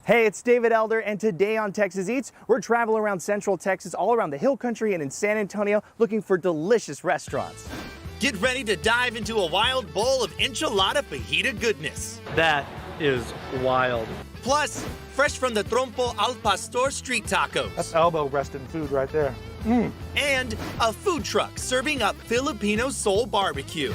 Hey, it's David Elder, and today on Texas Eats, we're traveling around Central Texas, all around the Hill Country and in San Antonio, looking for delicious restaurants. Get ready to dive into a wild bowl of enchilada fajita goodness. That is wild. Plus, fresh from the Trompo al Pastor street tacos. That's elbow resting food right there. And a food truck serving up Filipino soul barbecue.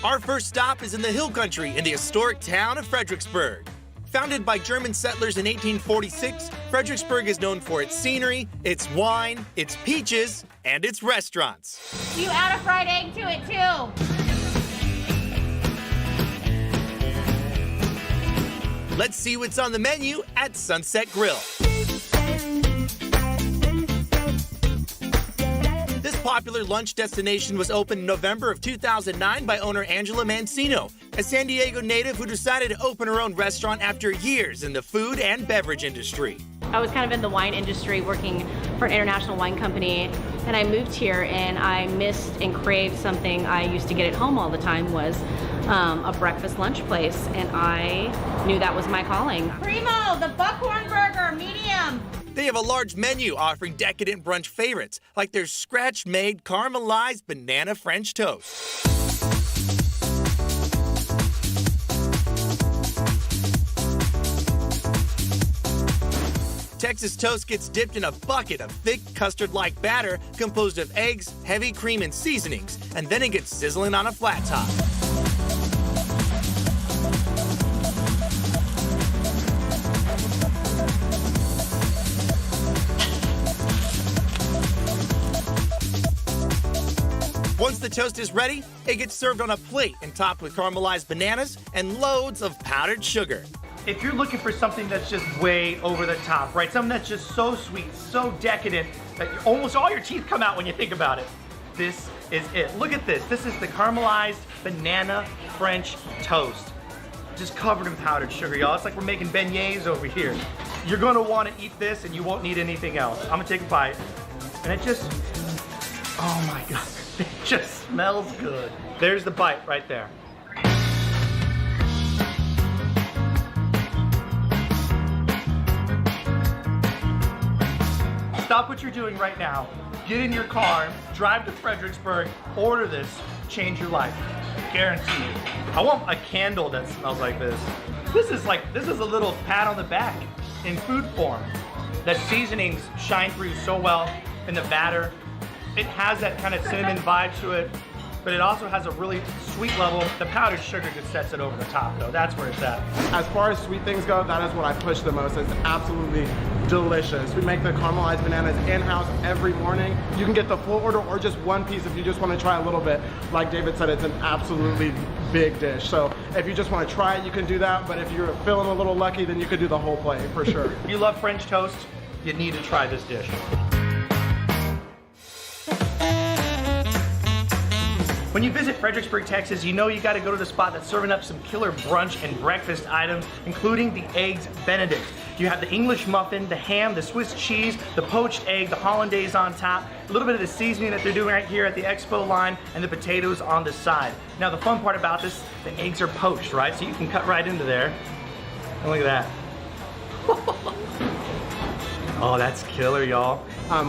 Our first stop is in the Hill Country in the historic town of Fredericksburg. Founded by German settlers in 1846, Fredericksburg is known for its scenery, its wine, its peaches, and its restaurants. You add a fried egg to it too. Let's see what's on the menu at Sunset Grill. This popular lunch destination was opened in November of 2009 by owner Angela Mancino, a San Diego native who decided to open her own restaurant after years in the food and beverage industry. I was kind of in the wine industry working for an international wine company, and I moved here and I missed and craved something I used to get at home all the time was a breakfast lunch place, and I knew that was my calling. Primo, the buckhorn burger, medium. They have a large menu offering decadent brunch favorites, like their scratch-made caramelized banana French toast. Texas toast gets dipped in a bucket of thick custard-like batter composed of eggs, heavy cream, and seasonings, and then it gets sizzling on a flat top. Once the toast is ready, it gets served on a plate and topped with caramelized bananas and loads of powdered sugar. If you're looking for something that's just way over the top, right? Something that's just so sweet, so decadent, that almost all your teeth come out when you think about it, this is it. Look at this. This is the caramelized banana French toast. Just covered in powdered sugar, y'all. It's like we're making beignets over here. You're gonna wanna eat this and you won't need anything else. I'm gonna take a bite. And it just, oh my God. It just smells good. There's the bite right there. Stop what you're doing right now. Get in your car, drive to Fredericksburg, order this, change your life. Guaranteed. I want a candle that smells like this. This is a little pat on the back in food form. The seasonings shine through so well in the batter. It has that kind of cinnamon vibe to it, but it also has a really sweet level. The powdered sugar just sets it over the top, though. That's where it's at. As far as sweet things go, that is what I push the most. It's absolutely delicious. We make the caramelized bananas in-house every morning. You can get the full order or just one piece if you just want to try a little bit. Like David said, it's an absolutely big dish. So if you just want to try it, you can do that. But if you're feeling a little lucky, then you could do the whole plate for sure. If you love French toast, you need to try this dish. When you visit Fredericksburg, Texas, you know you gotta go to the spot that's serving up some killer brunch and breakfast items, including the Eggs Benedict. You have the English muffin, the ham, the Swiss cheese, the poached egg, the hollandaise on top, a little bit of the seasoning that they're doing right here at the expo line, and the potatoes on the side. Now the fun part about this, the eggs are poached, right? So you can cut right into there. And look at that. Oh, that's killer, y'all.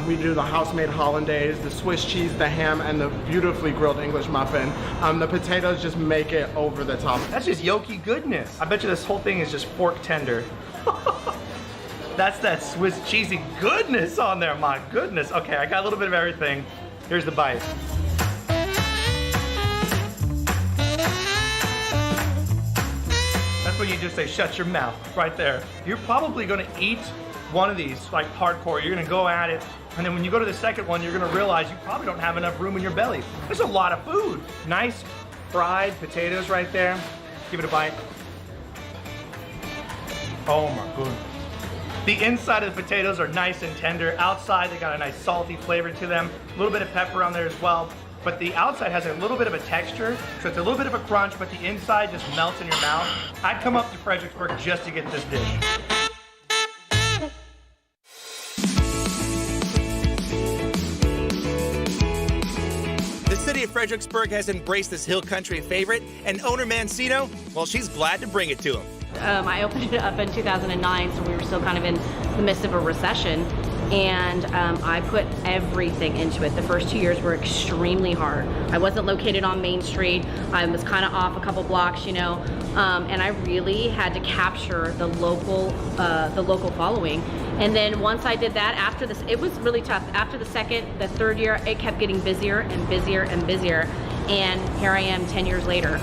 We do the house-made hollandaise, the Swiss cheese, the ham, and the beautifully grilled English muffin. The potatoes just make it over the top. That's just yolky goodness. I bet you this whole thing is just fork tender. That's that Swiss cheesy goodness on there, my goodness. Okay, I got a little bit of everything. Here's the bite. That's when you just say, shut your mouth, right there. You're probably gonna eat one of these, like hardcore. You're gonna go at it, and then when you go to the second one, you're gonna realize you probably don't have enough room in your belly. There's a lot of food. Nice fried potatoes right there. Give it a bite. Oh my goodness. The inside of the potatoes are nice and tender. Outside, they got a nice salty flavor to them. A little bit of pepper on there as well. but the outside has a little bit of a texture, so it's a little bit of a crunch, but the inside just melts in your mouth. I'd come up to Fredericksburg just to get this dish. The city of Fredericksburg has embraced this hill country favorite, and owner Mancino, well, she's glad to bring it to him. I opened it up in 2009, so we were still kind of in the midst of a recession. And I put everything into it. The first 2 years were extremely hard. I wasn't located on Main Street. I was kind of off a couple blocks, you know, and I really had to capture the local following. And then once I did that, after this, it was really tough. After the second, the third year, it kept getting busier and busier and busier. And here I am 10 years later.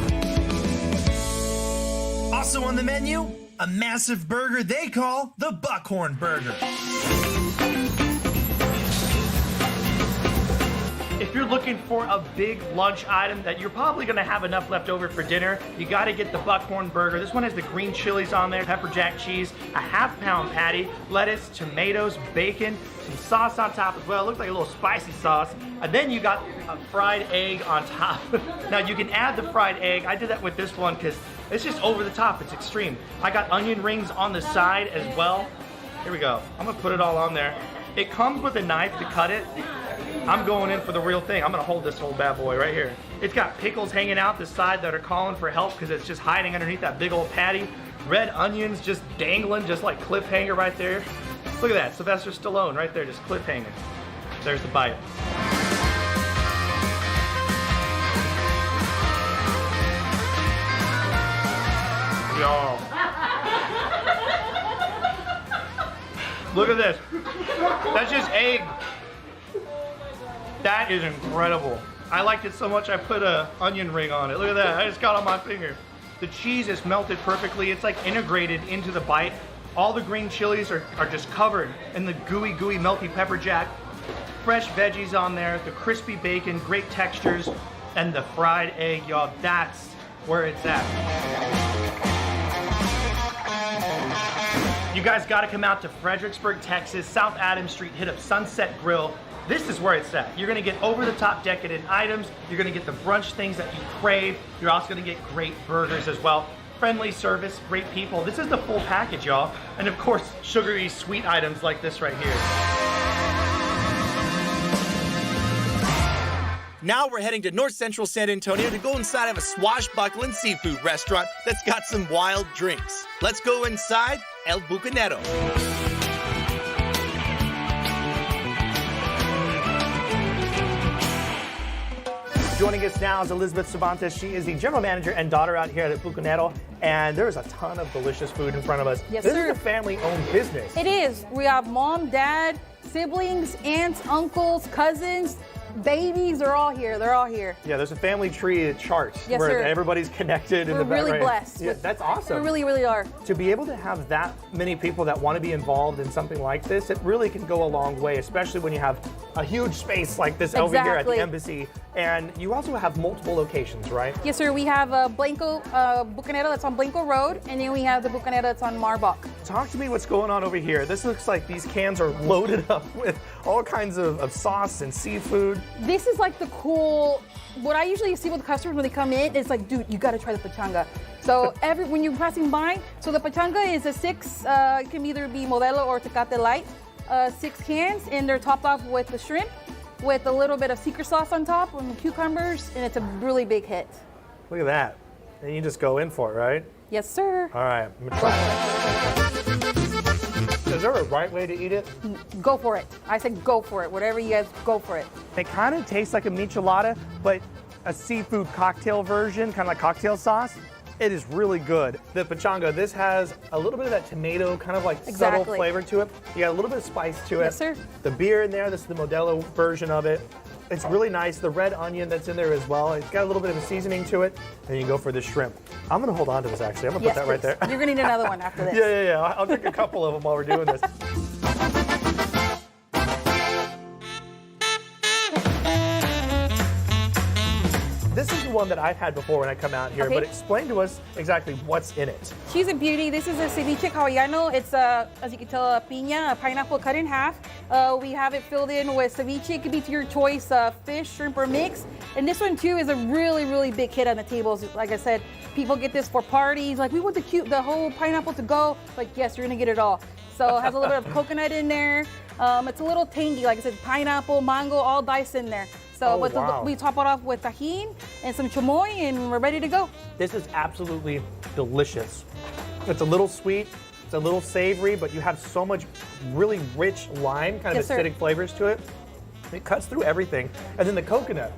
Also on the menu, a massive burger they call the Buckhorn Burger. If you're looking for a big lunch item that you're probably gonna have enough left over for dinner, you gotta get the Buckhorn Burger. This one has the green chilies on there, pepper jack cheese, a half-pound patty, lettuce, tomatoes, bacon, some sauce on top as well. It looks like a little spicy sauce. And then you got a fried egg on top. Now you can add the fried egg. I did that with this one because it's just over the top, it's extreme. I got onion rings on the side as well. Here we go. I'm gonna put it all on there. It comes with a knife to cut it. I'm going in for the real thing. I'm gonna hold this whole bad boy right here. It's got pickles hanging out the side that are calling for help because it's just hiding underneath that big old patty. Red onions just dangling, just like cliffhanger right there. Look at that, Sylvester Stallone right there, just cliffhanger. There's the bite. Y'all. Look at this. That's just egg. That is incredible. I liked it so much I put a onion ring on it. Look at that, I just got on my finger. The cheese is melted perfectly. It's like integrated into the bite. All the green chilies are just covered in the gooey, melty pepper jack. Fresh veggies on there, the crispy bacon, great textures, and the fried egg, y'all. That's where it's at. You guys gotta come out to Fredericksburg, Texas, South Adams Street, hit up Sunset Grill. This is where it's at. You're gonna get over-the-top decadent items. You're gonna get the brunch things that you crave. You're also gonna get great burgers as well. Friendly service, great people. This is the full package, y'all. And of course, sugary sweet items like this right here. Now we're heading to North Central San Antonio to go inside of a swashbuckling seafood restaurant that's got some wild drinks. Let's go inside El Bucanero. Joining us now is Elizabeth Cervantes. She is the general manager and daughter out here at Bucanero, and there's a ton of delicious food in front of us. Yes, this sir. is a family-owned business. It is. We have mom, dad, siblings, aunts, uncles, cousins, babies. They're all here. They're all here. Yeah, there's a family tree chart Yes, where sir. everybody's connected. We're really blessed. Yeah, that's awesome. We really, really are. To be able to have that many people that want to be involved in something like this, it really can go a long way, especially when you have a huge space like this over here at the Exactly. embassy. And you also have multiple locations, right? Yes, sir. We have Blanco Bucanero that's on Blanco Road, and then we have the Bucanero that's on Marbach. Talk to me what's going on over here. This looks like these cans are loaded up with all kinds of sauce and seafood. This is like the cool. What I usually see with customers when they come in is like, dude, you got to try the pachanga. So when you're passing by, so the pachanga is a 6. It can either be Modelo or Tecate Light. 6 cans, and they're topped off with the shrimp, with a little bit of secret sauce on top and cucumbers, and it's a really big hit. Look at that. And you just go in for it, right? Yes, sir. All right, I'm gonna try it. Is there a right way to eat it? Go for it. I said go for it. Whatever you guys, go for it. It kind of tastes like a michelada, but a seafood cocktail version, kind of like cocktail sauce. It is really good. The pachanga, this has a little bit of that tomato, kind of like subtle Exactly. flavor to it. You got a little bit of spice to it. Yes, sir. The beer in there, this is the Modelo version of it. It's really nice. The red onion that's in there as well. It's got a little bit of a seasoning to it. And you go for the shrimp. I'm gonna hold on to this actually. I'm gonna Yes, put that right please. there. You're gonna need another one after this. Yeah. I'll drink a couple of them while we're doing this. This is the one that I've had before when I come out here, Okay. but explain to us exactly what's in it. She's a beauty. This is a ceviche hawaiano. It's as you can tell, a piña, a pineapple cut in half. We have it filled in with ceviche. It could be to your choice, fish, shrimp, or mix. And this one too is a really, really big hit on the tables. Like I said, people get this for parties. Like, we want the whole pineapple to go. Like, yes, you're gonna get it all. So it has a little bit of coconut in there. It's a little tangy, like I said, pineapple, mango, all diced in there. So we top it off with tajin and some chamoy, and we're ready to go. This is absolutely delicious. It's a little sweet, it's a little savory, but you have so much really rich lime, kind of acidic flavors to it. It cuts through everything. And then the coconut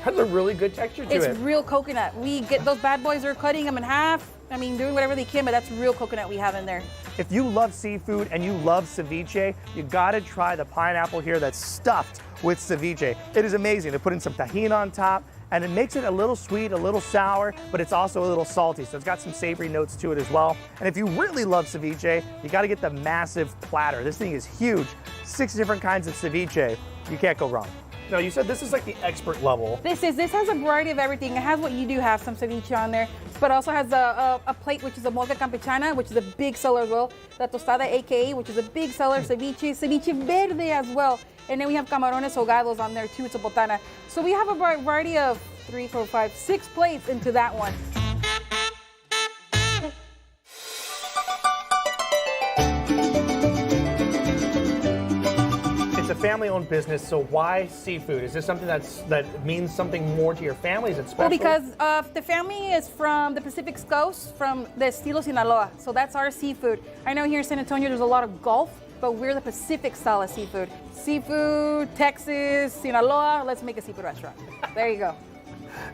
has a really good texture to it. It's real coconut. We get those bad boys, are cutting them in half. I mean, doing whatever they can, but that's real coconut we have in there. If you love seafood and you love ceviche, you gotta try the pineapple here that's stuffed with ceviche. It is amazing. They put in some tahini on top, and it makes it a little sweet, a little sour, but it's also a little salty, so it's got some savory notes to it as well. And if you really love ceviche, you gotta get the massive platter. This thing is huge. 6 different kinds of ceviche. You can't go wrong. No, you said this is like the expert level. This has a variety of everything. It has what you do have, some ceviche on there, but also has a plate, which is a molca campechana, which is a big seller as well. La tostada AKA, which is a big seller, ceviche verde as well. And then we have camarones ahogados on there too, it's a botana. So we have a variety of 3, 4, 5, 6 plates into that one. It's a family-owned business, so why seafood? Is this something that means something more to your family? Is it special? Well, because the family is from the Pacific Coast, from the Estilo Sinaloa, so that's our seafood. I know here in San Antonio there's a lot of Gulf, but we're the Pacific style of seafood. Seafood, Texas, Sinaloa, let's make a seafood restaurant. There you go.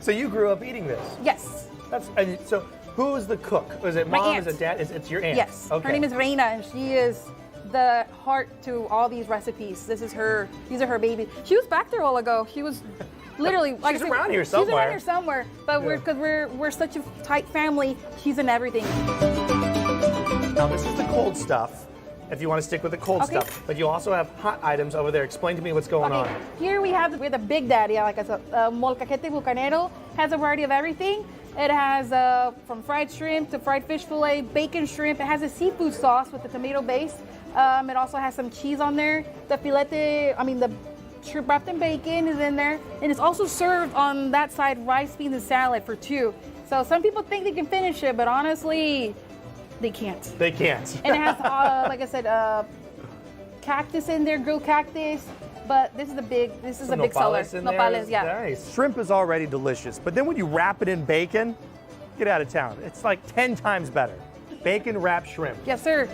So you grew up eating this? Yes. So who is the cook? Is it My mom? aunt. Is it dad? It's your aunt? Yes. Okay. Her name is Reina, and she is the heart to all these recipes. These are her babies. She was back there a while ago. She was literally like She's around here somewhere. She's around here somewhere. But because we're such a tight family, she's in everything. Now this is the cold stuff, if you want to stick with the cold stuff. But you also have hot items over there. Explain to me what's going on. Here we have the big daddy, like I said, molcajete Bucanero. Has a variety of everything. It has from fried shrimp to fried fish fillet, bacon shrimp. It has a seafood sauce with the tomato base. It also has some cheese on there. The the shrimp wrapped in bacon is in there. And it's also served on that side, rice, beans, and salad for 2. So some people think they can finish it, but honestly, they can't. They can't. And it has, like I said, cactus in there, grilled cactus. But this is a big seller. Nopales, yeah. Nice. Shrimp is already delicious, but then when you wrap it in bacon, get out of town. It's like 10 times better. Bacon wrapped shrimp. Yes, sir.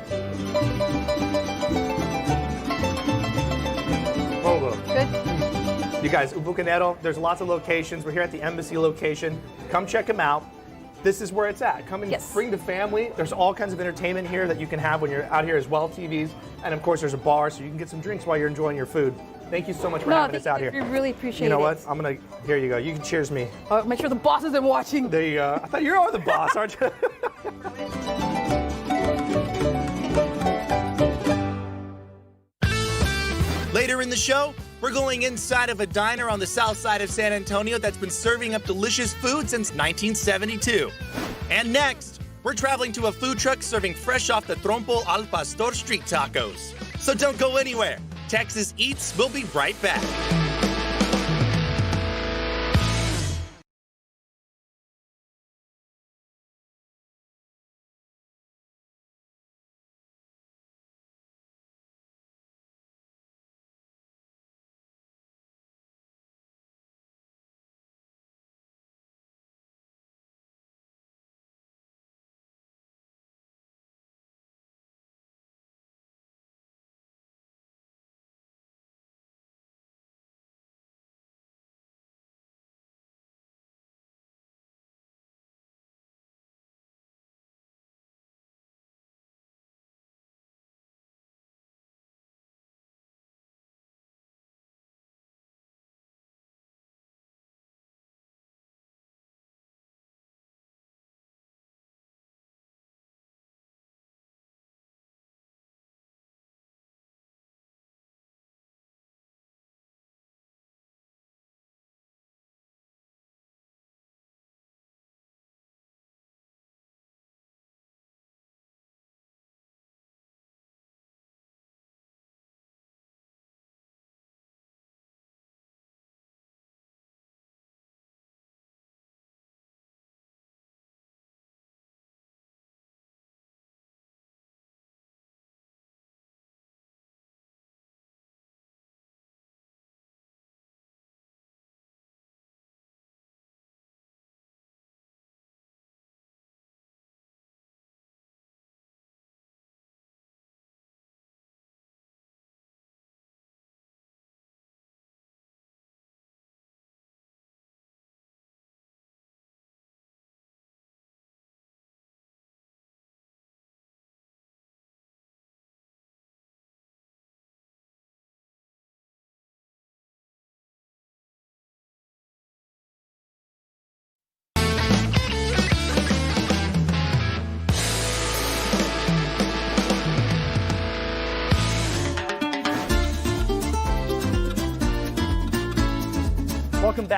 Hondo. Good. You guys, Bucanero, there's lots of locations. We're here at the Embassy location. Come check them out. This is where it's at. Come and bring the family. There's all kinds of entertainment here that you can have when you're out here as well, TVs. And of course, there's a bar, so you can get some drinks while you're enjoying your food. Thank you so much for having us out here. We really appreciate it. You know what? Here you go. You can cheers me. Make sure the boss isn't watching. There you go. I thought you were the boss, aren't you? Later in the show, we're going inside of a diner on the south side of San Antonio that's been serving up delicious food since 1972. And next, we're traveling to a food truck serving fresh off the Trompo al Pastor street tacos. So don't go anywhere. Texas Eats will be right back.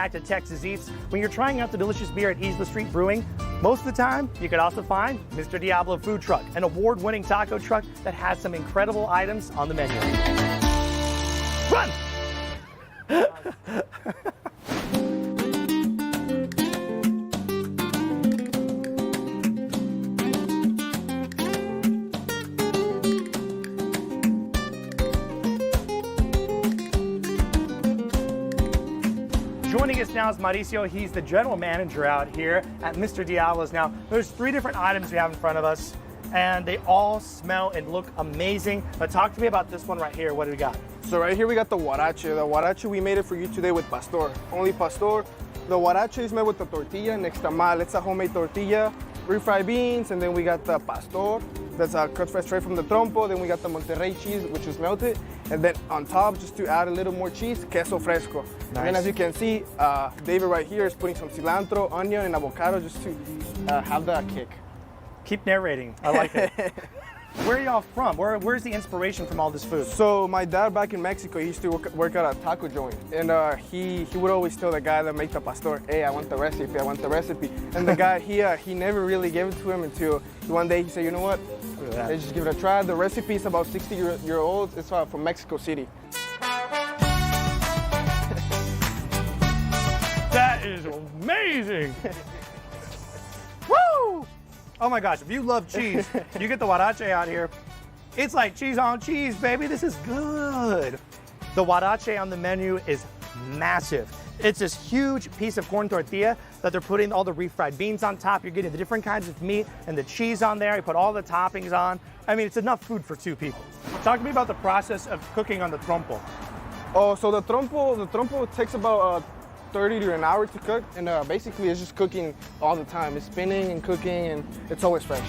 back to Texas Eats. When you're trying out the delicious beer at Easy Street Brewing, most of the time, you could also find Mr. Diablo Food Truck, an award-winning taco truck that has some incredible items on the menu. Run! Joining us now is Mauricio. He's the general manager out here at Mr. Diablo's. Now, there's 3 different items we have in front of us, and they all smell and look amazing. But talk to me about this one right here. What do we got? So right here we got the huarache. The huarache, we made it for you today with pastor. Only pastor. The huarache is made with the tortilla next tamal. It's a homemade tortilla, refried beans, and then we got the pastor. That's cut straight from the trompo. Then we got the Monterrey cheese, which is melted. And then on top, just to add a little more cheese, queso fresco. Nice. And then as you can see, David right here is putting some cilantro, onion, and avocado just to have that kick. Keep narrating. I like it. Where are y'all from? Where's the inspiration from all this food? So my dad back in Mexico, he used to work at a taco joint. And he would always tell the guy that made the pastor, hey, I want the recipe, I want the recipe. And the guy, he never really gave it to him until one day he said, you know what? Let's just give it a try. The recipe is about 60-year-old. It's from Mexico City. That is amazing. Woo! Oh my gosh, if you love cheese, you get the huarache out here. It's like cheese on cheese, baby. This is good. The huarache on the menu is massive. It's this huge piece of corn tortilla that they're putting all the refried beans on top. You're getting the different kinds of meat and the cheese on there. You put all the toppings on. I mean, it's enough food for 2 people. Talk to me about the process of cooking on the trompo. Oh, so the trompo takes about 30 to an hour to cook, and basically it's just cooking all the time. It's spinning and cooking, and it's always fresh.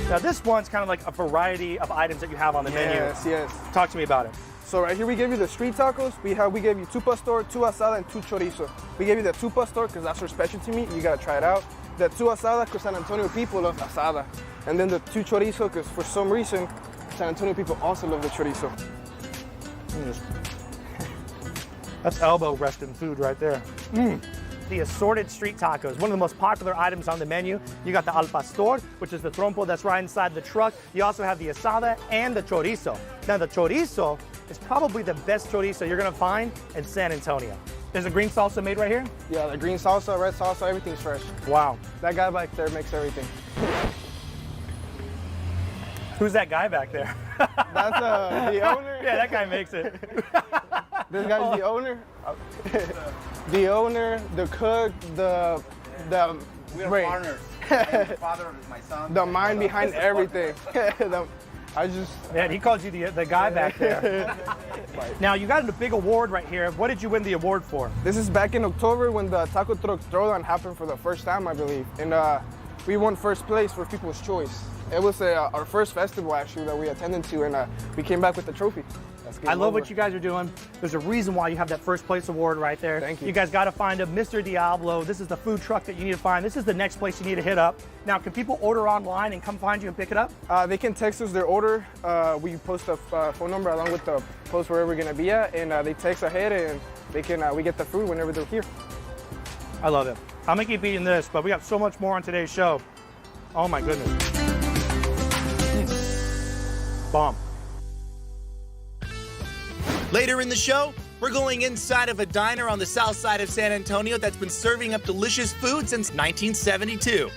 Now this one's kind of like a variety of items that you have on the menu. Yes. Talk to me about it. So right here we give you the street tacos. We gave you 2 pastor, 2 asada, and 2 chorizo. We gave you the 2 pastor because that's our specialty meat. You gotta try it out. The 2 asada because San Antonio people love asada. And then the 2 chorizo because for some reason, San Antonio people also love the chorizo. That's elbow resting food right there. The assorted street tacos, one of the most popular items on the menu. You got the al pastor, which is the trompo that's right inside the truck. You also have the asada and the chorizo. Now the chorizo is probably the best chorizo you're gonna find in San Antonio. There's a green salsa made right here? Yeah, the green salsa, red salsa, everything's fresh. Wow. That guy back there makes everything. Who's that guy back there? That's the owner. Yeah, that guy makes it. This guy's the owner. The owner, the cook, the We're brain. partners. My father is my son. The mind behind everything. Man, he calls you the guy back there. Now, you got a big award right here. What did you win the award for? This is back in October when the Taco Truck Throwdown happened for the first time, I believe. And we won first place for People's Choice. It was our first festival, actually, that we attended to, and we came back with the trophy. I love what you guys are doing. There's a reason why you have that first place award right there. Thank you. You guys got to find him, Mr. Diablo. This is the food truck that you need to find. This is the next place you need to hit up. Now, can people order online and come find you and pick it up? They can text us their order. We post a phone number along with the post wherever we're going to be at, and they text ahead, and they can we get the food whenever they're here. I love it. I'm going to keep eating this, but we got so much more on today's show. Oh, my goodness. Bomb. Later in the show, we're going inside of a diner on the south side of San Antonio that's been serving up delicious food since 1972.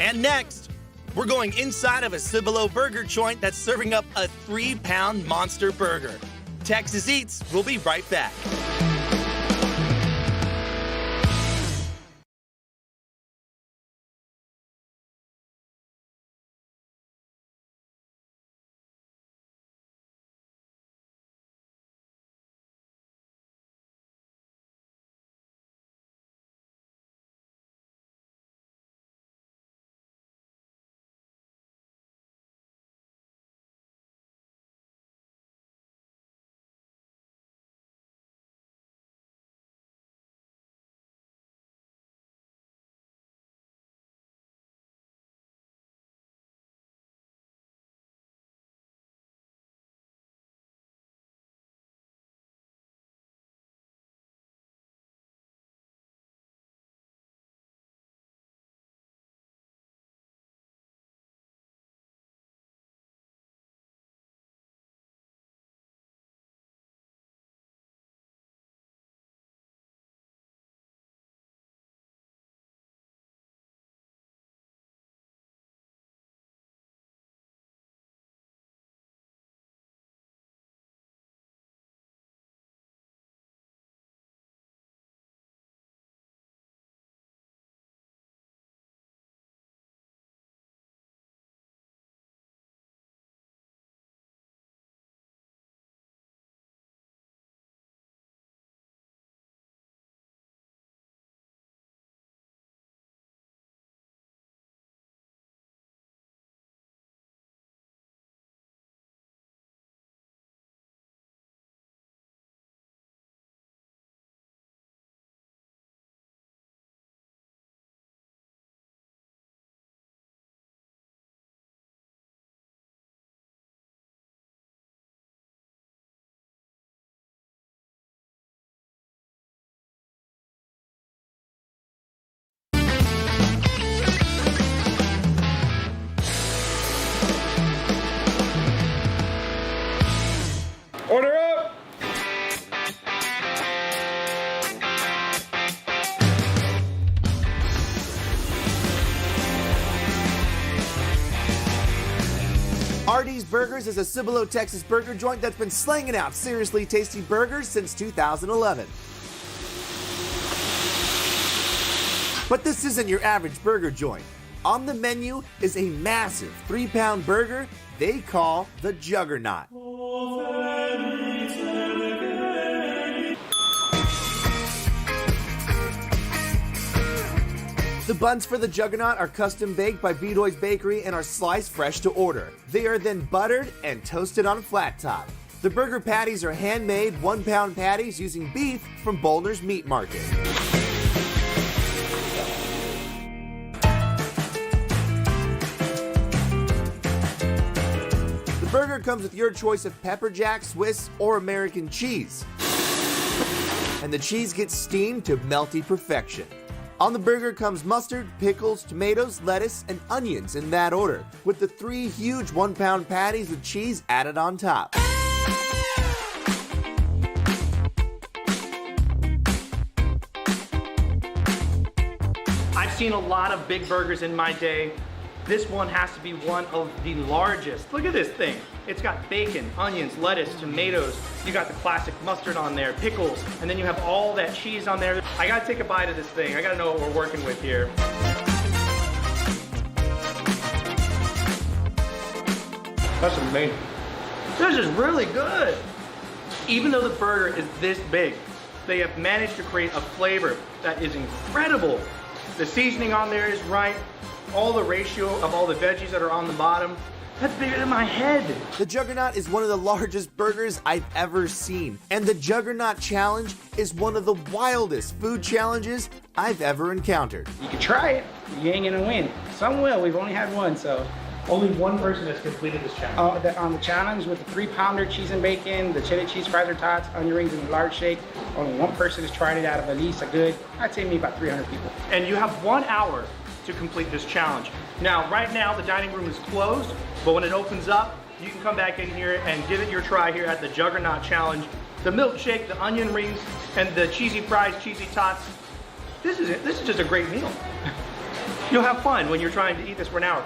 And next, we're going inside of a Cibolo burger joint that's serving up a 3-pound monster burger. Texas Eats, we'll be right back. Order up! Artie's Burgers is a Cibolo, Texas burger joint that's been slinging out seriously tasty burgers since 2011. But this isn't your average burger joint. On the menu is a massive 3-pound burger they call the Juggernaut. The buns for the Juggernaut are custom baked by Bedoy's Bakery and are sliced fresh to order. They are then buttered and toasted on a flat top. The burger patties are handmade 1-pound patties using beef from Boulder's Meat Market. The burger comes with your choice of pepper jack, Swiss, or American cheese. And the cheese gets steamed to melty perfection. On the burger comes mustard, pickles, tomatoes, lettuce, and onions in that order, with the 3 huge 1-pound patties with cheese added on top. I've seen a lot of big burgers in my day. This one has to be one of the largest. Look at this thing. It's got bacon, onions, lettuce, tomatoes. You got the classic mustard on there, pickles, and then you have all that cheese on there. I gotta take a bite of this thing. I gotta know what we're working with here. That's amazing. This is really good. Even though the burger is this big, they have managed to create a flavor that is incredible. The seasoning on there is right. All the ratio of all the veggies that are on the bottom, that's bigger than my head. The Juggernaut is one of the largest burgers I've ever seen, and the Juggernaut Challenge is one of the wildest food challenges I've ever encountered. You can try it, you ain't gonna win. Some will, we've only had one, so. Only one person has completed this challenge. On the challenge with the 3-pounder cheese and bacon, the chili cheese fries or tots, onion rings in a large shake, only one person has tried it out of at least a good, I'd say maybe about 300 people. And you have 1 hour to complete this challenge. Now, right now, the dining room is closed, but when it opens up, you can come back in here and give it your try here at the Juggernaut Challenge. The milkshake, the onion rings, and the cheesy fries, cheesy tots. This is it. This is just a great meal. You'll have fun when you're trying to eat this for an hour.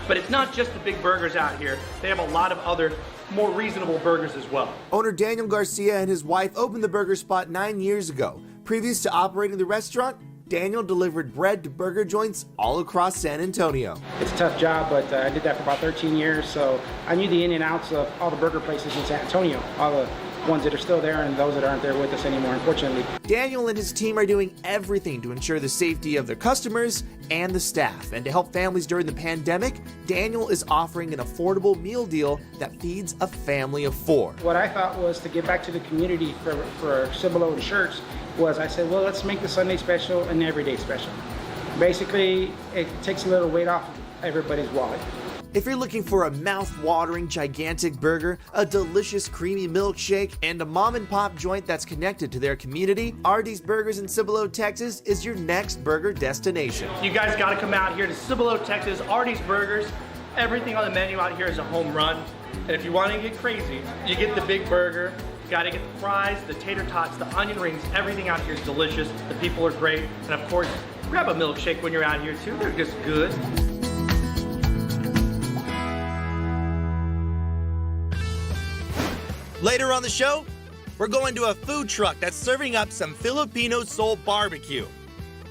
But it's not just the big burgers out here. They have a lot of other more reasonable burgers as well. Owner Daniel Garcia and his wife opened the burger spot 9 years ago. Previous to operating the restaurant, Daniel delivered bread to burger joints all across San Antonio. It's a tough job, but I did that for about 13 years, so I knew the in and outs of all the burger places in San Antonio, all the ones that are still there and those that aren't there with us anymore, unfortunately. Daniel and his team are doing everything to ensure the safety of their customers and the staff. And to help families during the pandemic, Daniel is offering an affordable meal deal that feeds a family of 4. What I thought was to give back to the community for Cibolo and shirts was I said, well, let's make the Sunday special an everyday special. Basically, it takes a little weight off of everybody's wallet. If you're looking for a mouth-watering, gigantic burger, a delicious creamy milkshake, and a mom-and-pop joint that's connected to their community, Artie's Burgers in Cibolo, Texas is your next burger destination. You guys gotta come out here to Cibolo, Texas, Artie's Burgers. Everything on the menu out here is a home run. And if you wanna get crazy, you get the big burger, you gotta get the fries, the tater tots, the onion rings, everything out here is delicious. The people are great. And of course, grab a milkshake when you're out here too, they're just good. Later on the show, we're going to a food truck that's serving up some Filipino soul barbecue.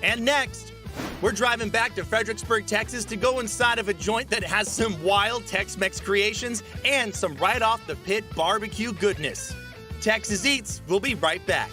And next, we're driving back to Fredericksburg, Texas to go inside of a joint that has some wild Tex-Mex creations and some right-off-the-pit barbecue goodness. Texas Eats, we'll be right back.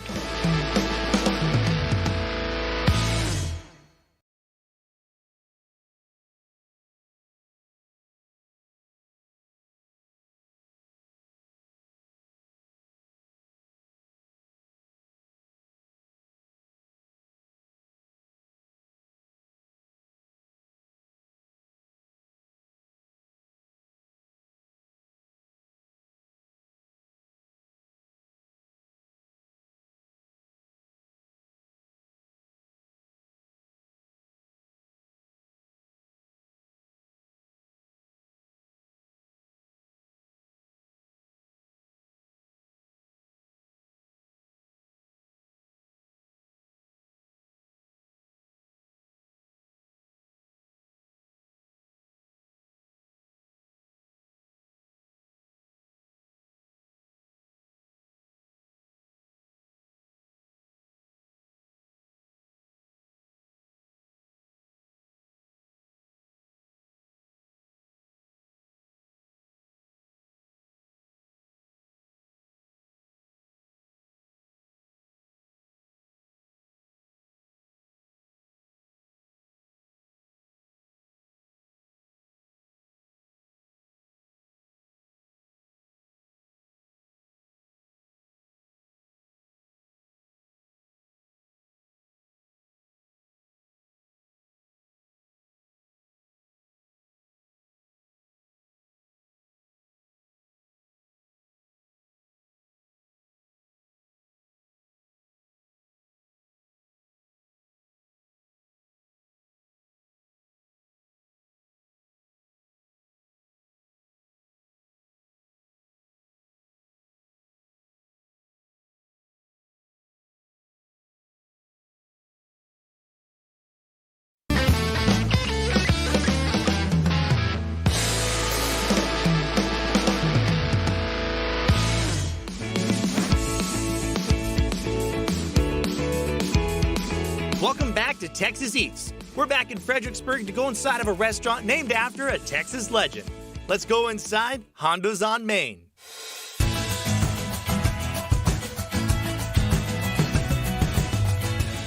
to Texas Eats. We're back in Fredericksburg to go inside of a restaurant named after a Texas legend. Let's go inside Hondo's on Main.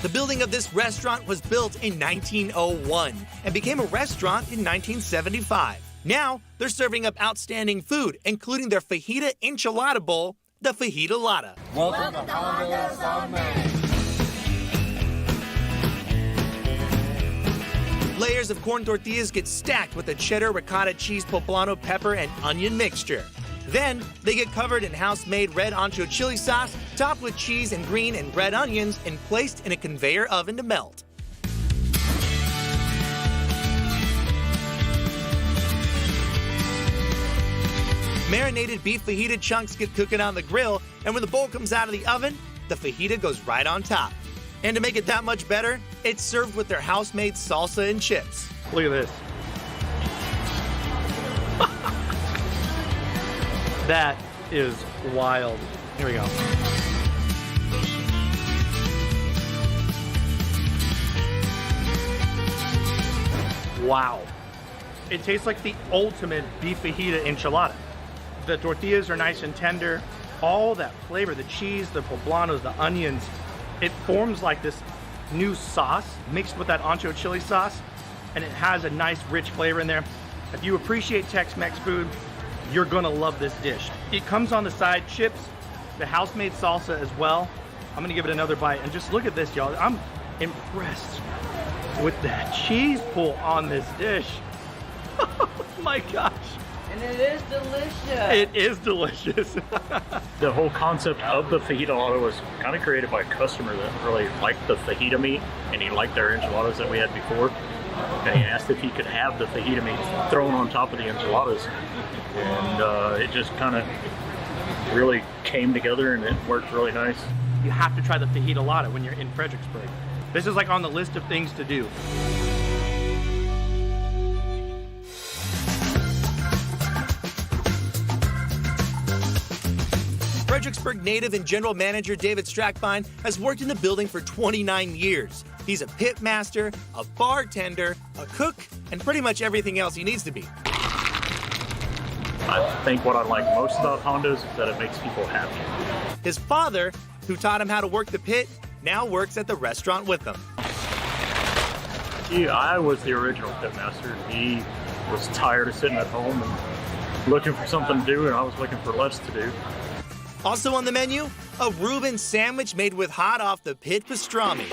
The building of this restaurant was built in 1901 and became a restaurant in 1975. Now, they're serving up outstanding food, including their fajita enchilada bowl, the Fajita Lata. Welcome to Hondo's on Main. Layers of corn tortillas get stacked with a cheddar, ricotta, cheese, poblano, pepper, and onion mixture. Then, they get covered in house-made red ancho chili sauce, topped with cheese and green and red onions, and placed in a conveyor oven to melt. Marinated beef fajita chunks get cooking on the grill, and when the bowl comes out of the oven, the fajita goes right on top. And to make it that much better, it's served with their house-made salsa and chips. Look at this. That is wild. Here we go. Wow. It tastes like the ultimate beef fajita enchilada. The tortillas are nice and tender. All that flavor, the cheese, the poblanos, the onions, it forms like this new sauce mixed with that ancho chili sauce, and it has a nice rich flavor in there. If you appreciate Tex-Mex food, you're gonna love this dish. It comes on the side, chips, the house-made salsa as well. I'm gonna give it another bite, and just look at this, y'all. I'm impressed with that cheese pull on this dish. Oh my gosh. And it is delicious. It is delicious. The whole concept of the fajita lata was kind of created by a customer that really liked the fajita meat, and he liked their enchiladas that we had before. And he asked if he could have the fajita meat thrown on top of the enchiladas. And it just kind of really came together, and it worked really nice. You have to try the fajita lata when you're in Fredericksburg. This is like on the list of things to do. Fredericksburg native and general manager David Strackbine has worked in the building for 29 years. He's a pit master, a bartender, a cook, and pretty much everything else he needs to be. I think what I like most about Hondo's is that it makes people happy. His father, who taught him how to work the pit, now works at the restaurant with them. I was the original pit master. He was tired of sitting at home and looking for something to do, and I was looking for less to do. Also on the menu, a Reuben sandwich made with hot off the pit pastrami.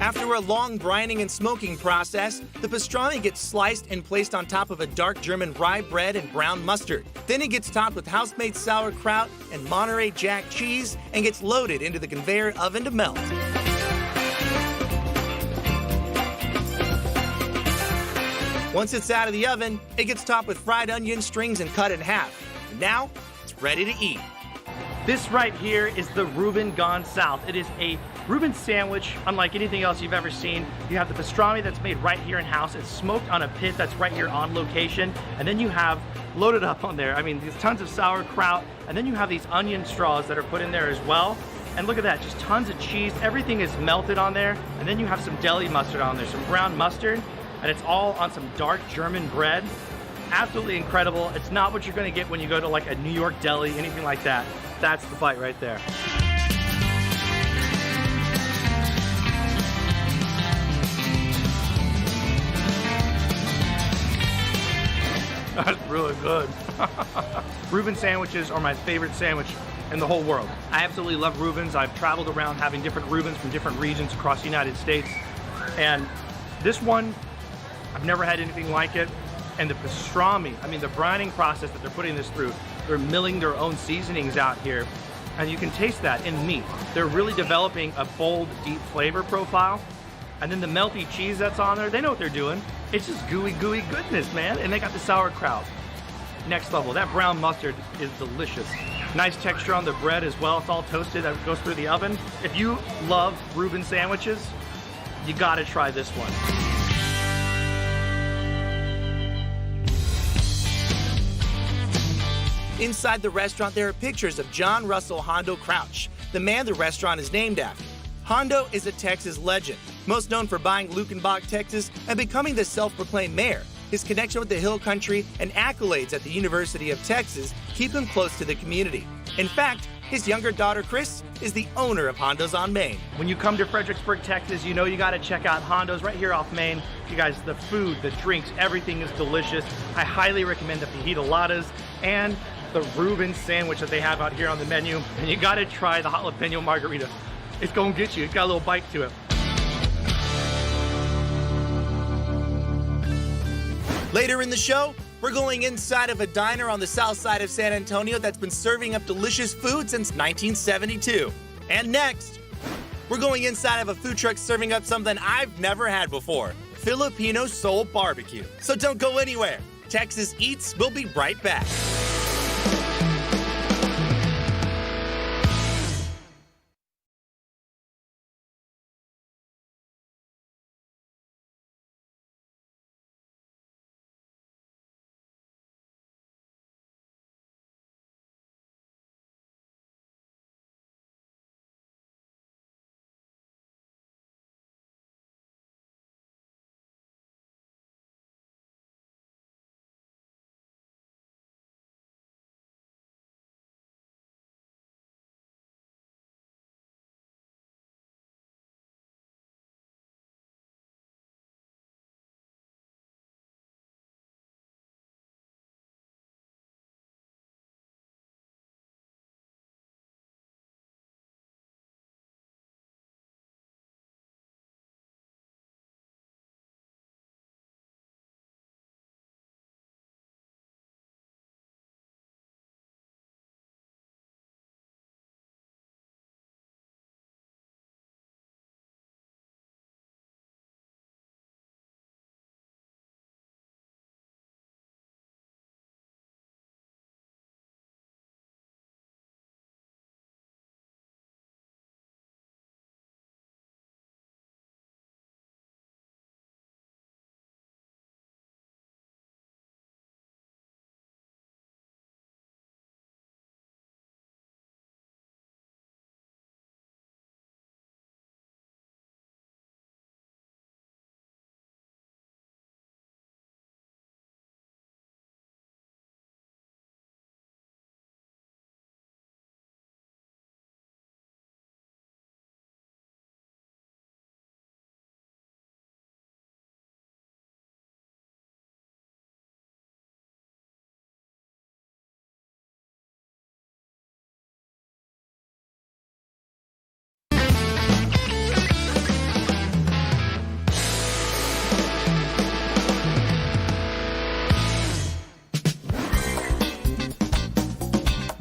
After a long brining and smoking process, the pastrami gets sliced and placed on top of a dark German rye bread and brown mustard. Then it gets topped with house-made sauerkraut and Monterey Jack cheese and gets loaded into the conveyor oven to melt. Once it's out of the oven, it gets topped with fried onion strings and cut in half. And now, it's ready to eat. This right here is the Reuben Gone South. It is a Reuben sandwich, unlike anything else you've ever seen. You have the pastrami that's made right here in-house. It's smoked on a pit that's right here on location. And then you have loaded up on there, there's tons of sauerkraut. And then you have these onion straws that are put in there as well. And look at that, just tons of cheese. Everything is melted on there. And then you have some deli mustard on there, some brown mustard. And it's all on some dark German bread. Absolutely incredible. It's not what you're gonna get when you go to like a New York deli, anything like that. That's the bite right there. That's really good. Reuben sandwiches are my favorite sandwich in the whole world. I absolutely love Reubens. I've traveled around having different Reubens from different regions across the United States. And this one, I've never had anything like it. And the pastrami, the brining process that they're putting this through, they're milling their own seasonings out here. And you can taste that in meat. They're really developing a bold, deep flavor profile. And then the melty cheese that's on there, they know what they're doing. It's just gooey, gooey goodness, man. And they got the sauerkraut. Next level. That brown mustard is delicious. Nice texture on the bread as well. It's all toasted. That goes through the oven. If you love Reuben sandwiches, you gotta try this one. Inside the restaurant, there are pictures of John Russell Hondo Crouch, the man the restaurant is named after. Hondo is a Texas legend, most known for buying Lukenbach, Texas, and becoming the self-proclaimed mayor. His connection with the Hill Country and accolades at the University of Texas keep him close to the community. In fact, his younger daughter, Chris, is the owner of Hondo's on Main. When you come to Fredericksburg, Texas, you know you gotta check out Hondo's right here off Main. You guys, the food, the drinks, everything is delicious. I highly recommend the fajita and the Reuben sandwich that they have out here on the menu. And you gotta try the jalapeno margarita. It's gonna get you, it's got a little bite to it. Later in the show, we're going inside of a diner on the south side of San Antonio that's been serving up delicious food since 1972. And next, we're going inside of a food truck serving up something I've never had before, Filipino Soul Barbecue. So don't go anywhere. Texas Eats will be right back.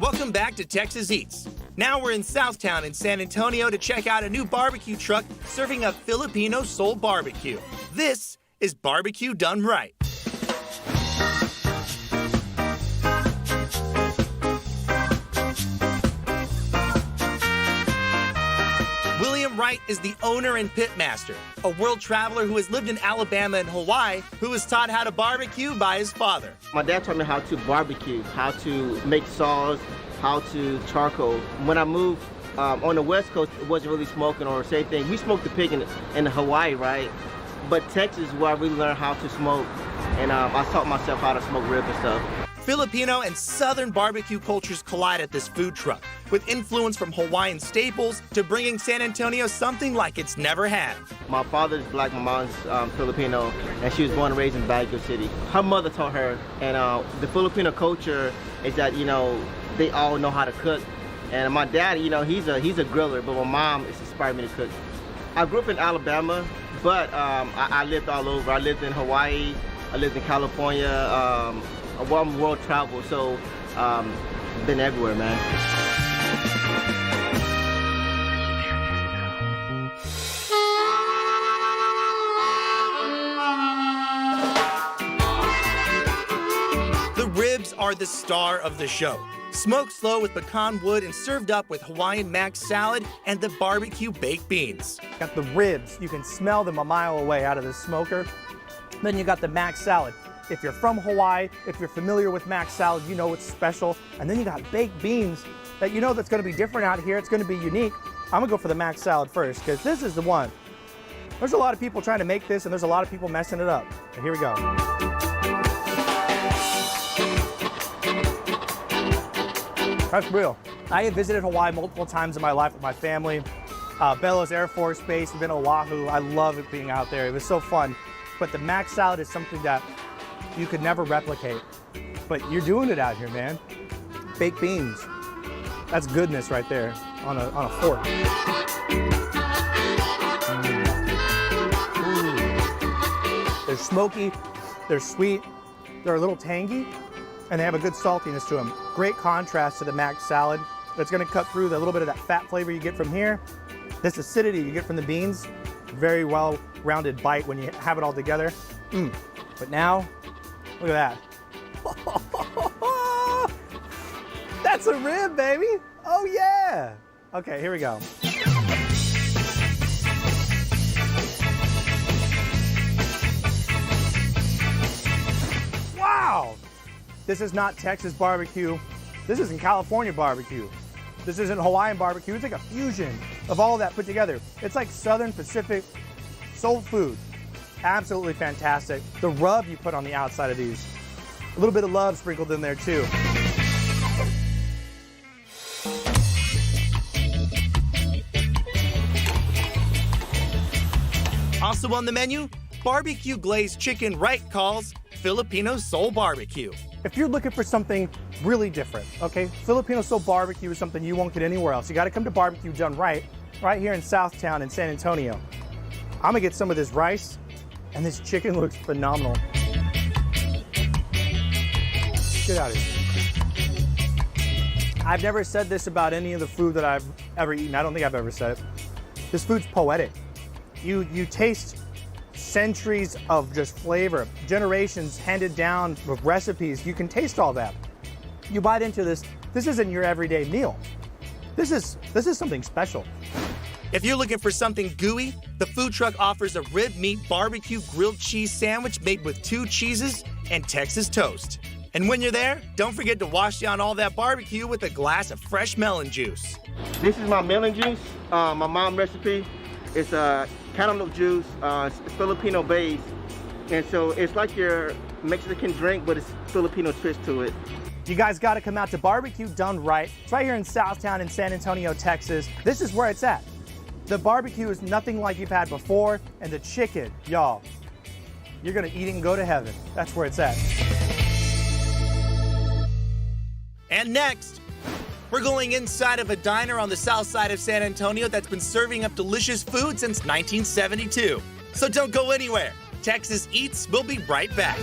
Welcome back to Texas Eats. Now we're in Southtown in San Antonio to check out a new barbecue truck serving up Filipino Soul Barbecue. This is barbecue done right. William Wright is the owner and pitmaster, a world traveler who has lived in Alabama and Hawaii, who was taught how to barbecue by his father. My dad taught me how to barbecue, how to make sauce, how to charcoal. When I moved on the West Coast, it wasn't really smoking or the same thing. We smoked the pig in Hawaii, right? But Texas is where I really learned how to smoke, and I taught myself how to smoke ribs and stuff. Filipino and Southern barbecue cultures collide at this food truck, with influence from Hawaiian staples to bringing San Antonio something like it's never had. My father's black, my mom's Filipino, and she was born and raised in Baguio City. Her mother taught her, and the Filipino culture is that, you know, they all know how to cook. And my dad, you know, he's a griller, but my mom is inspired me to cook. I grew up in Alabama, but I lived all over. I lived in Hawaii, I lived in California. I'm world travel, so been everywhere, man. The ribs are the star of the show. Smoked slow with pecan wood and served up with Hawaiian mac salad and the barbecue baked beans. Got the ribs. You can smell them a mile away out of the smoker. Then you got the mac salad. If you're from Hawaii, if you're familiar with mac salad, you know it's special. And then you got baked beans that you know that's gonna be different out here. It's gonna be unique. I'm gonna go for the mac salad first because this is the one. There's a lot of people trying to make this and there's a lot of people messing it up. And here we go. That's real. I have visited Hawaii multiple times in my life with my family. Belos Air Force Base, we've been to Oahu. I love it being out there. It was so fun. But the mac salad is something that you could never replicate. But you're doing it out here, man. Baked beans. That's goodness right there on a fork. They're smoky, they're sweet, they're a little tangy, and they have a good saltiness to them. Great contrast to the mac salad. It's gonna cut through the little bit of that fat flavor you get from here. This acidity you get from the beans, very well-rounded bite when you have it all together. But now, look at that. That's a rib, baby. Oh yeah. Okay, here we go. Wow. This is not Texas barbecue. This isn't California barbecue. This isn't Hawaiian barbecue. It's like a fusion of all of that put together. It's like Southern Pacific soul food. Absolutely fantastic. The rub you put on the outside of these. A little bit of love sprinkled in there too. Also on the menu, barbecue glazed chicken Wright calls Filipino soul barbecue. If you're looking for something really different, okay, Filipino soul barbecue is something you won't get anywhere else. You gotta come to Barbecue Done Right here in Southtown in San Antonio. I'm gonna get some of this rice, and this chicken looks phenomenal. Get out of here. I've never said this about any of the food that I've ever eaten. I don't think I've ever said it. This food's poetic. You taste centuries of just flavor, generations handed down with recipes. You can taste all that. You bite into this. This isn't your everyday meal. This is something special. If you're looking for something gooey, the food truck offers a rib meat barbecue grilled cheese sandwich made with 2 cheeses and Texas toast. And when you're there, don't forget to wash down all that barbecue with a glass of fresh melon juice. This is my melon juice, my mom's recipe. It's cantaloupe juice, it's Filipino based. And so it's like your Mexican drink, but it's Filipino twist to it. You guys got to come out to Barbecue Done Right. It's right here in Southtown in San Antonio, Texas. This is where it's at. The barbecue is nothing like you've had before, and the chicken, y'all, you're gonna eat it and go to heaven. That's where it's at. And next, we're going inside of a diner on the south side of San Antonio that's been serving up delicious food since 1972. So don't go anywhere. Texas Eats will be right back.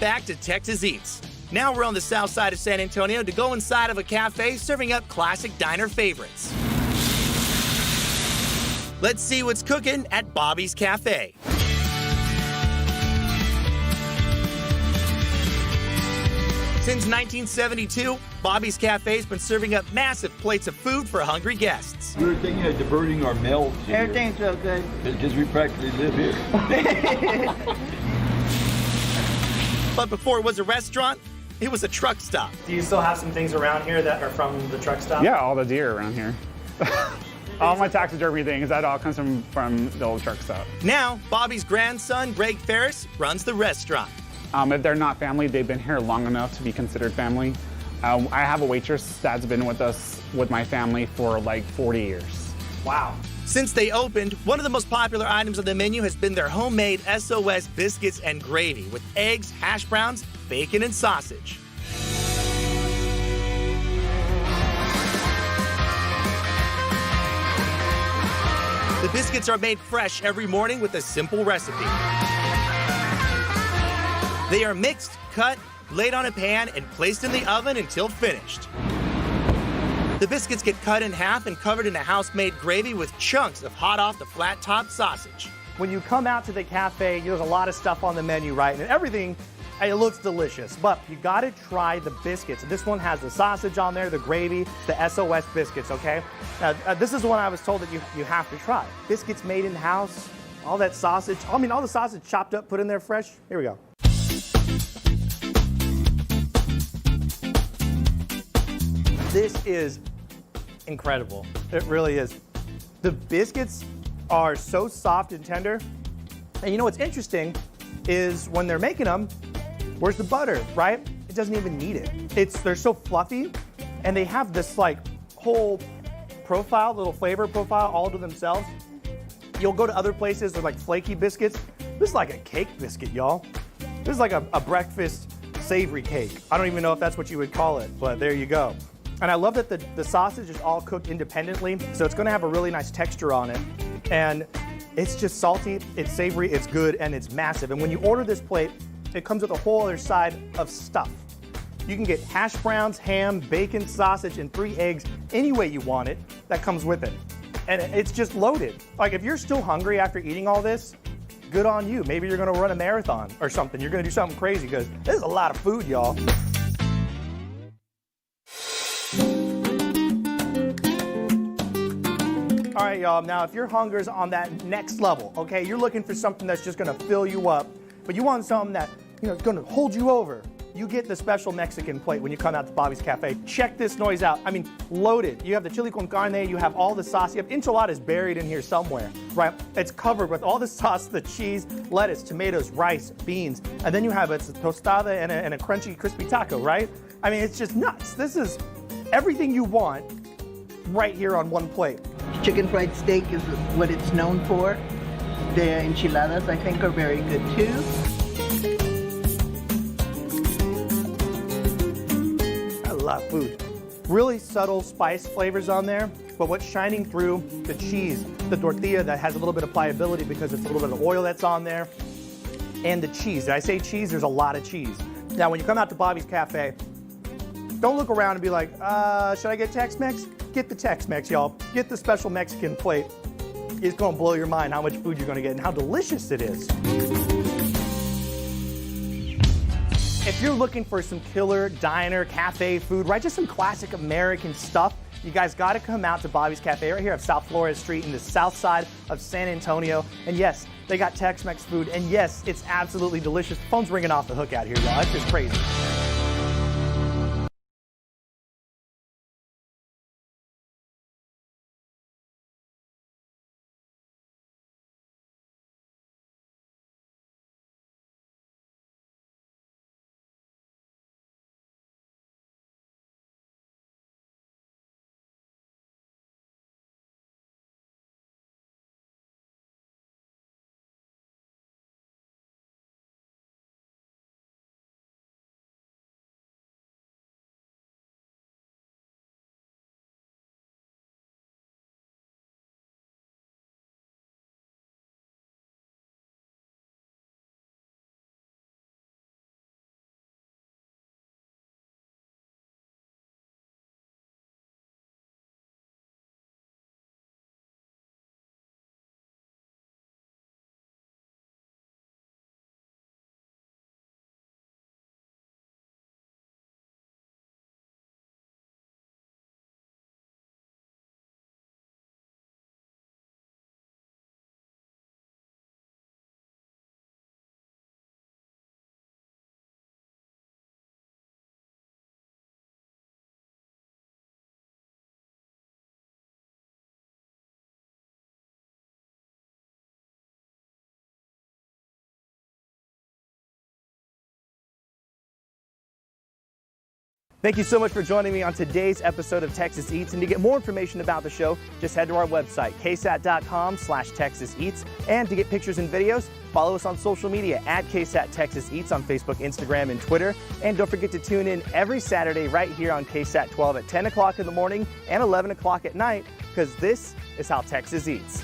back to Texas Eats. Now we're on the south side of San Antonio to go inside of a cafe serving up classic diner favorites. Let's see what's cooking at Bobby's Cafe. Since 1972, Bobby's Cafe's been serving up massive plates of food for hungry guests. We were thinking of diverting our mail here. Everything's so good. Because we practically live here. But before it was a restaurant, it was a truck stop. Do you still have some things around here that are from the truck stop? Yeah, all the deer around here. All my taxidermy things, that all comes from the old truck stop. Now, Bobby's grandson, Greg Ferris, runs the restaurant. If they're not family, they've been here long enough to be considered family. I have a waitress that's been with us, with my family, for like 40 years. Wow. Since they opened, one of the most popular items on the menu has been their homemade SOS biscuits and gravy with eggs, hash browns, bacon, and sausage. The biscuits are made fresh every morning with a simple recipe. They are mixed, cut, laid on a pan, and placed in the oven until finished. The biscuits get cut in half and covered in a house-made gravy with chunks of hot-off-the-flat-top sausage. When you come out to the cafe, there's a lot of stuff on the menu, right? And everything, it looks delicious, but you gotta try the biscuits. This one has the sausage on there, the gravy, the SOS biscuits, okay? Now, this is the one I was told that you have to try. Biscuits made in-house, all that sausage, all the sausage chopped up, put in there fresh. Here we go. This is incredible. It really is. The biscuits are so soft and tender. And you know what's interesting is when they're making them, where's the butter, right? It doesn't even need it. They're so fluffy, and they have this like whole profile, little flavor profile all to themselves. You'll go to other places, they're like flaky biscuits. This is like a cake biscuit, y'all. This is like a breakfast savory cake. I don't even know if that's what you would call it, but there you go. And I love that the sausage is all cooked independently, so it's gonna have a really nice texture on it. And it's just salty, it's savory, it's good, and it's massive. And when you order this plate, it comes with a whole other side of stuff. You can get hash browns, ham, bacon, sausage, and 3 eggs any way you want it. That comes with it. And it's just loaded. Like if you're still hungry after eating all this, good on you. Maybe you're gonna run a marathon or something. You're gonna do something crazy because this is a lot of food, y'all. All right, y'all, now if your hunger is on that next level, okay, you're looking for something that's just gonna fill you up, but you want something that, is gonna hold you over, you get the special Mexican plate when you come out to Bobby's Cafe. Check this noise out. I mean, loaded. You have the chili con carne, you have all the sauce, you have enchiladas buried in here somewhere, right? It's covered with all the sauce, the cheese, lettuce, tomatoes, rice, beans, and then you have it's a tostada and a crunchy, crispy taco, right? I mean, it's just nuts. This is everything you want right here on one plate. Chicken fried steak is what it's known for. The enchiladas, I think, are very good too. I love food. Really subtle spice flavors on there, but what's shining through, the cheese, the tortilla that has a little bit of pliability because it's a little bit of oil that's on there, and the cheese. Did I say cheese? There's a lot of cheese. Now, when you come out to Bobby's Cafe, don't look around and be like, should I get Tex-Mex? Get the Tex-Mex, y'all. Get the special Mexican plate. It's gonna blow your mind how much food you're gonna get and how delicious it is. If you're looking for some killer diner, cafe food, right, just some classic American stuff, you guys gotta come out to Bobby's Cafe right here at South Flores Street in the south side of San Antonio. And yes, they got Tex-Mex food, and yes, it's absolutely delicious. The phone's ringing off the hook out here, y'all. It's just crazy. Thank you so much for joining me on today's episode of Texas Eats. And to get more information about the show, just head to our website, ksat.com/Texas Eats. And to get pictures and videos, follow us on social media at KSAT Texas Eats on Facebook, Instagram, and Twitter. And don't forget to tune in every Saturday right here on KSAT 12 at 10 o'clock in the morning and 11 o'clock at night, because this is how Texas eats.